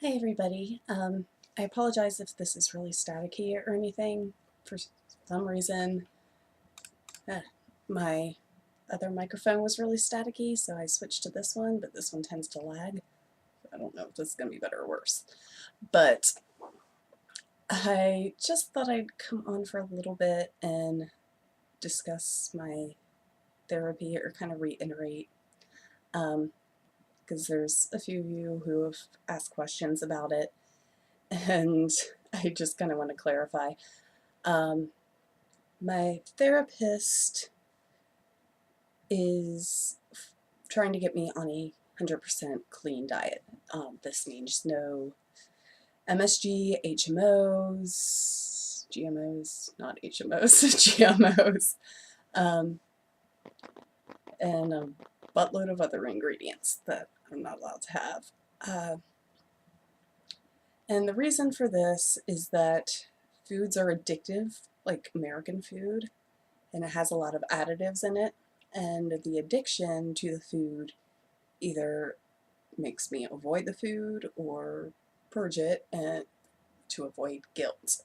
Hi everybody. I apologize if this is really staticky or anything. For some reason, uh, my other microphone was really staticky, so I switched to this one, but this one tends to lag. I don't know if this is going to be better or worse. But I just thought I'd come on for a little bit and discuss my therapy or kind of reiterate, because there's a few of you who have asked questions about it, and I just kind of want to clarify. My therapist is trying to get me on a 100% clean diet. This means no MSG, HMOs, GMOs, not HMOs, GMOs, and a buttload of other ingredients that I'm not allowed to have. And the reason for this is that foods are addictive, like American food, and it has a lot of additives in it. And the addiction to the food either makes me avoid the food or purge it and to avoid guilt.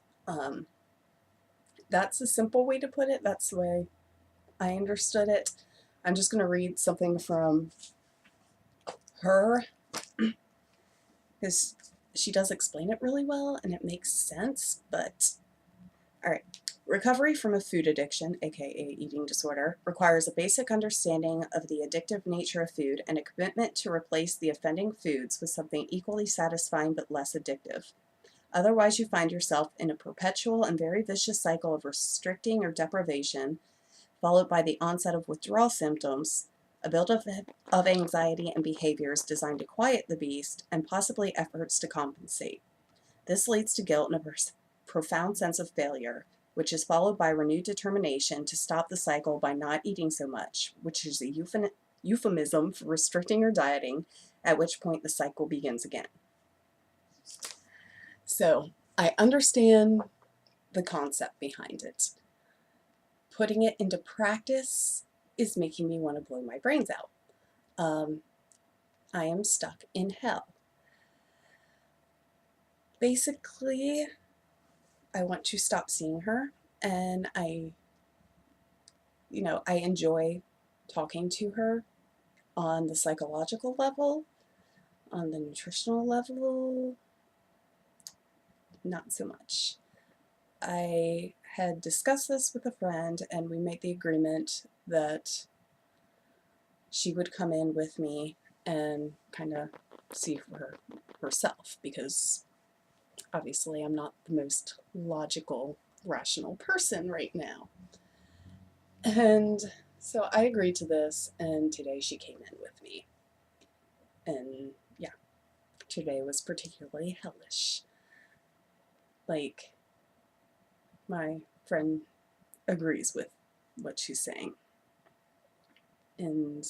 That's a simple way to put it. That's the way I understood it. I'm just going to read something from her because she does explain it really well and it makes sense. But all right. Recovery from a food addiction, aka eating disorder, requires a basic understanding of the addictive nature of food and a commitment to replace the offending foods with something equally satisfying but less addictive. Otherwise, you find yourself in a perpetual and very vicious cycle of restricting or deprivation, followed by the onset of withdrawal symptoms, a buildup of anxiety and behaviors designed to quiet the beast, and possibly efforts to compensate. This leads to guilt and a profound sense of failure, which is followed by renewed determination to stop the cycle by not eating so much, which is a euphemism for restricting or dieting, at which point the cycle begins again. So I understand the concept behind it. Putting it into practice is making me want to blow my brains out. I am stuck in hell. Basically, I want to stop seeing her, and I enjoy talking to her on the psychological level, on the nutritional level, not so much. I had discussed this with a friend, and we made the agreement that she would come in with me and kind of see for herself, because obviously I'm not the most logical, rational person right now. And so I agreed to this, and today she came in with me. And yeah, today was particularly hellish. Like, my friend agrees with what she's saying. And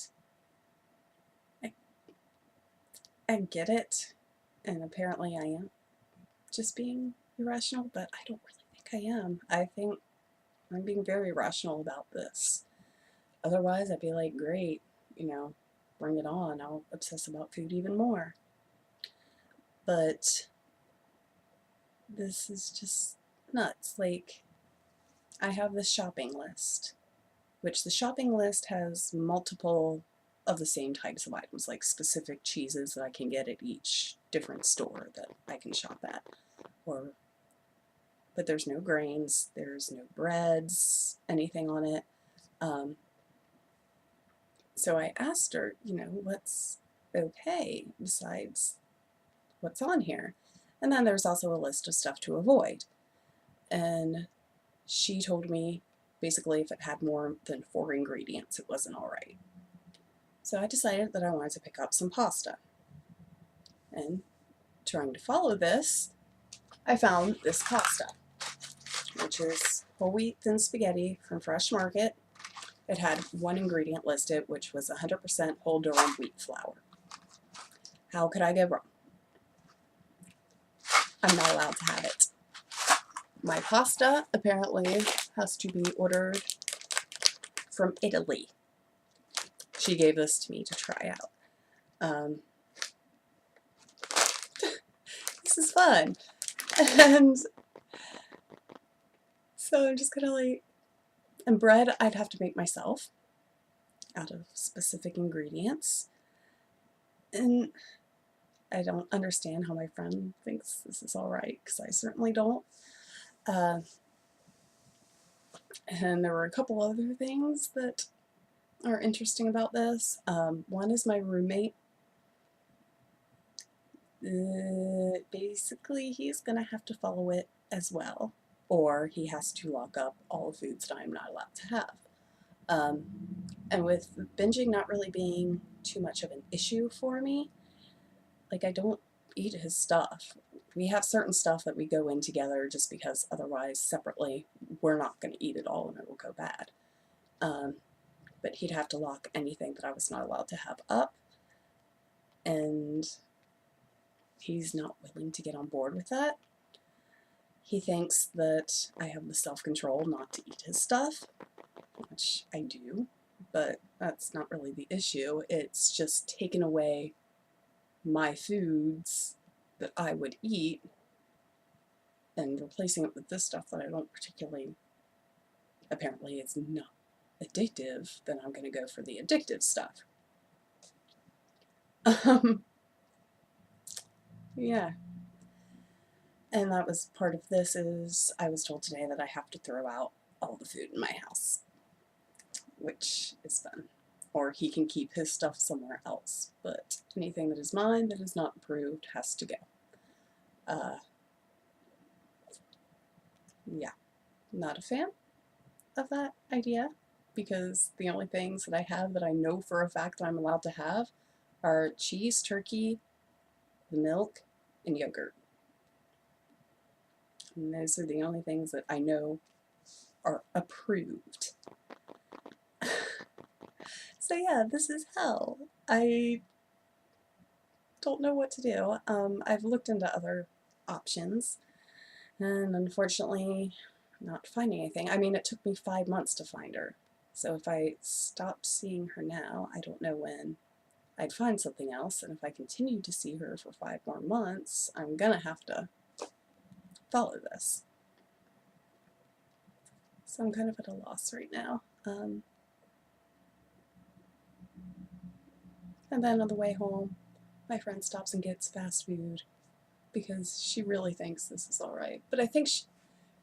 I get it, and apparently I am just being irrational, but I don't really think I am. I think I'm being very rational about this. Otherwise, I'd be like, great, bring it on. I'll obsess about food even more. But this is just nuts. Like, I have this shopping list, which the shopping list has multiple of the same types of items, like specific cheeses that I can get at each different store that I can shop at. But there's no grains, there's no breads, anything on it. So I asked her, what's okay besides what's on here? And then there's also a list of stuff to avoid. And she told me basically if it had more than 4 ingredients, it wasn't all right. So I decided that I wanted to pick up some pasta. And trying to follow this, I found this pasta, which is whole wheat thin spaghetti from Fresh Market. It had 1 ingredient listed, which was 100% whole durum wheat flour. How could I go wrong? I'm not allowed to have it. My pasta apparently has to be ordered from Italy. She gave this to me to try out. fun. And so I'm just kind of like, and bread I'd have to make myself out of specific ingredients. And I don't understand how my friend thinks this is all right, because I certainly don't. And there were a couple other things that are interesting about this. One is my roommate. Basically, he's going to have to follow it as well, or he has to lock up all the foods that I'm not allowed to have. And with binging not really being too much of an issue for me, like, I don't eat his stuff. We have certain stuff that we go in together just because otherwise, separately, we're not going to eat it all and it will go bad. But he'd have to lock anything that I was not allowed to have up, and he's not willing to get on board with that. He thinks that I have the self-control not to eat his stuff, which I do, but that's not really the issue. It's just taking away my foods that I would eat and replacing it with this stuff that I don't particularly, apparently it's not addictive, then I'm going to go for the addictive stuff. Yeah. And that was part of this. Is I was told today that I have to throw out all the food in my house, which is fun. Or he can keep his stuff somewhere else, but anything that is mine that is not approved has to go. Yeah, not a fan of that idea, because the only things that I have that I know for a fact that I'm allowed to have are cheese, turkey, the milk, and yogurt. And those are the only things that I know are approved. So yeah, this is hell. I don't know what to do. I've looked into other options, and unfortunately, not finding anything. I mean, it took me 5 months to find her. So if I stopped seeing her now, I don't know when I'd find something else. And if I continue to see her for 5 more months, I'm gonna have to follow this. So I'm kind of at a loss right now. And then on the way home, my friend stops and gets fast food because she really thinks this is all right. But I think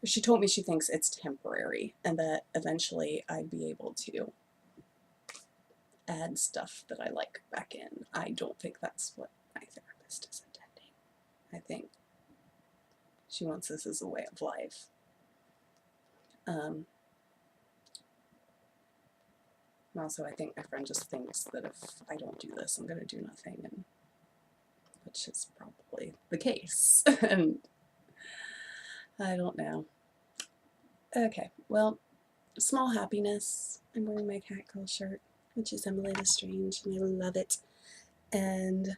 she told me she thinks it's temporary and that eventually I'd be able to add stuff that I like back in. I don't think that's what my therapist is intending. I think she wants this as a way of life. And also, I think my friend just thinks that if I don't do this, I'm going to do nothing, and which is probably the case. And I don't know. Okay, well, small happiness. I'm wearing my cat girl shirt, which is Emily Lestrange, and I love it. And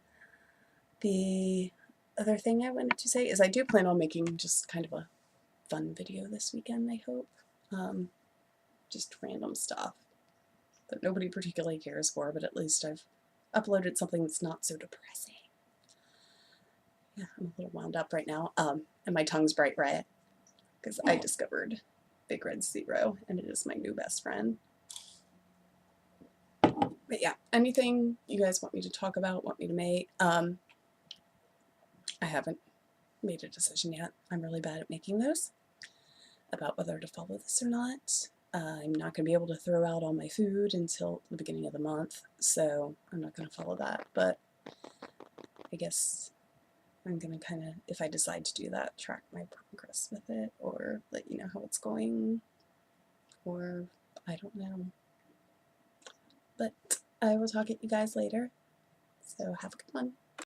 the other thing I wanted to say is I do plan on making just kind of a fun video this weekend, I hope. Just random stuff that nobody particularly cares for, but at least I've uploaded something that's not so depressing. Yeah, I'm a little wound up right now. And my tongue's bright red because I discovered Big Red Zero, and it is my new best friend. But yeah, anything you guys want me to talk about, want me to make, I haven't made a decision yet. I'm really bad at making those, about whether to follow this or not. I'm not going to be able to throw out all my food until the beginning of the month, so I'm not going to follow that, but I guess I'm going to kind of, if I decide to do that, track my progress with it, or let you know how it's going, or I don't know. But I will talk at you guys later, so have a good one.